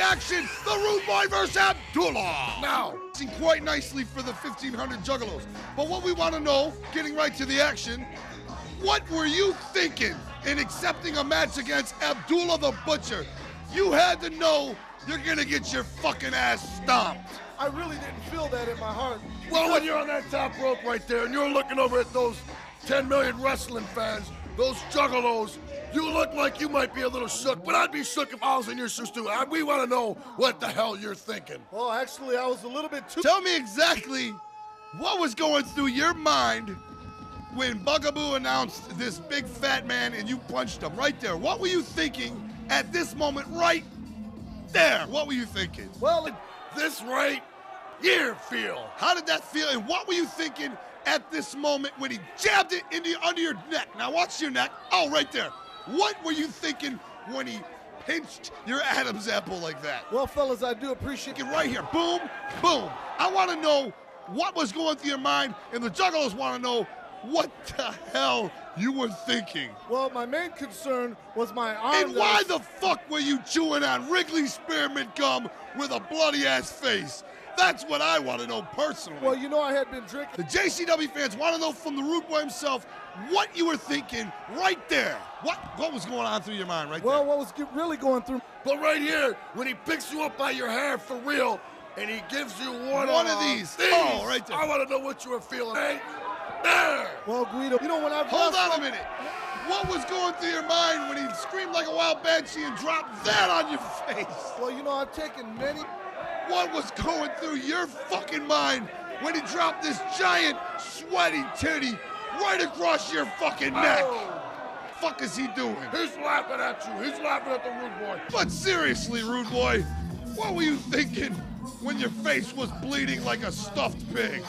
action, the Rudeboy versus Abdullah. Now, quite nicely for the 1,500 Juggalos. But what we want to know, getting right to the action, what were you thinking in accepting a match against Abdullah the Butcher? You had to know you're gonna get your fucking ass stomped. I really didn't feel that in my heart. Well, when you're on that top rope right there and you're looking over at those 10 million wrestling fans, those juggalos, you look like you might be a little shook, but I'd be shook if I was in your shoes too. We want to know what the hell you're thinking. Well, actually, I was a little bit too... Tell me exactly what was going through your mind when Bugaboo announced this big fat man and you punched him right there. What were you thinking at this moment right there? What were you thinking? Well, this right here feel. How did that feel? And what were you thinking at this moment when he jabbed it under your neck? Now watch your neck. Oh, right there. What were you thinking when he pinched your Adam's apple like that? Well, fellas, I do appreciate it. Right here. Boom, boom. I want to know what was going through your mind, and the Juggalos want to know what the hell you were thinking. Well, my main concern was my arm. And why the fuck were you chewing on Wrigley spearmint gum with a bloody-ass face? That's what I want to know personally. Well, you know I had been drinking. The JCW fans want to know from the Rudeboy himself what you were thinking right there. What was going on through your mind right there? Well, what was really going through... But right here, when he picks you up by your hair for real, and he gives you one of these. Oh, right there. I want to know what you were feeling. Right there. Well, Guido, you know when I... Hold on a minute. What was going through your mind when he screamed like a wild banshee and dropped that on your face? Well, you know, I've taken many... What was going through your fucking mind when he dropped this giant, sweaty titty right across your fucking neck? Oh. Fuck is he doing? He's laughing at you. He's laughing at the Rudeboy. But seriously, Rudeboy, what were you thinking when your face was bleeding like a stuffed pig?